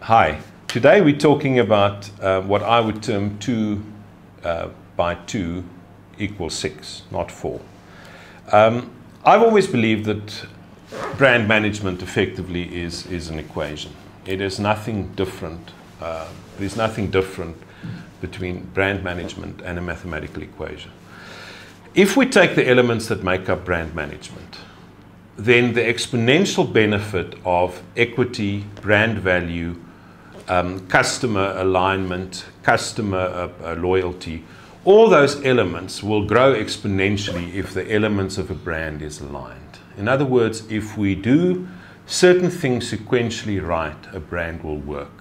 Hi, today we're talking about what I would term 2 by 2 equals 6, not 4. I've always believed that brand management effectively is an equation. It is nothing different. There's nothing different between brand management and a mathematical equation. If we take the elements that make up brand management, then the exponential benefit of equity, brand value, customer alignment, customer loyalty, all those elements will grow exponentially if the elements of a brand is aligned. In other words, if we do certain things sequentially right, a brand will work.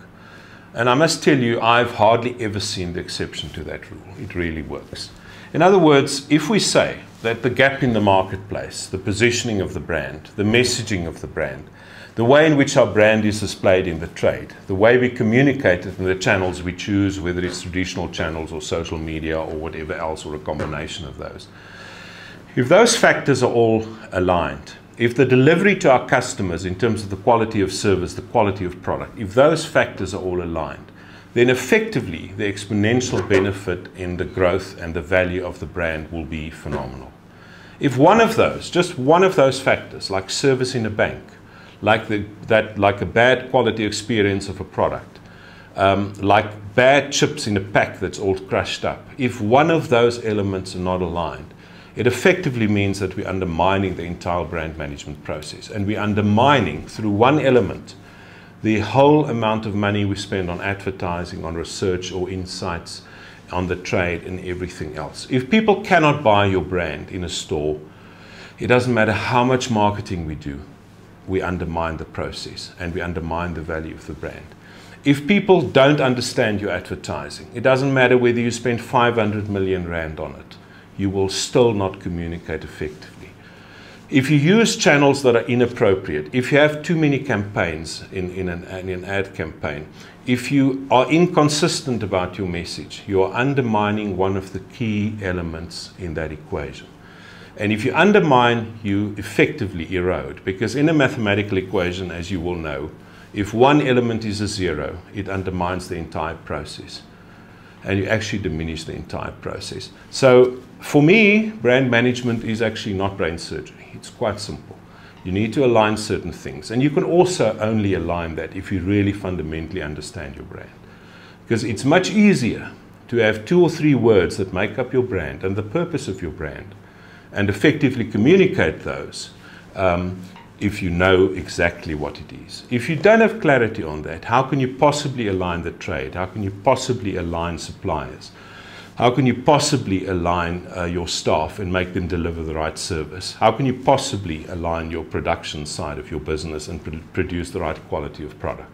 And I must tell you, I've hardly ever seen the exception to that rule. It really works. In other words, if we say that the gap in the marketplace, the positioning of the brand, the messaging of the brand, the way in which our brand is displayed in the trade, the way we communicate it in the channels we choose, whether it's traditional channels or social media or whatever else, or a combination of those. If those factors are all aligned, if the delivery to our customers in terms of the quality of service, the quality of product, if those factors are all aligned, then effectively the exponential benefit in the growth and the value of the brand will be phenomenal. If one of those, just one of those factors, like service in a bank, like a bad quality experience of a product, like bad chips in a pack that's all crushed up, if one of those elements are not aligned, it effectively means that we're undermining the entire brand management process, and we're undermining through one element the whole amount of money we spend on advertising, on research or insights, on the trade and everything else. If people cannot buy your brand in a store, it doesn't matter how much marketing we do, we undermine the process and we undermine the value of the brand. If people don't understand your advertising, it doesn't matter whether you spend 500 million rand on it, you will still not communicate effectively. If you use channels that are inappropriate, if you have too many campaigns in an ad campaign, if you are inconsistent about your message, you are undermining one of the key elements in that equation. And if you undermine, you effectively erode, because in a mathematical equation, as you will know, if one element is a 0, it undermines the entire process. And you actually diminish the entire process. So for me, brand management is actually not brain surgery. It's quite simple. You need to align certain things. And you can also only align that if you really fundamentally understand your brand. Because it's much easier to have 2 or 3 words that make up your brand and the purpose of your brand, and effectively communicate those if you know exactly what it is. If you don't have clarity on that, how can you possibly align the trade? How can you possibly align suppliers? How can you possibly align your staff and make them deliver the right service? How can you possibly align your production side of your business and produce the right quality of product?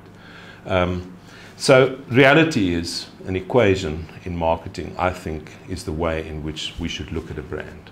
So reality is an equation in marketing, I think, is the way in which we should look at a brand.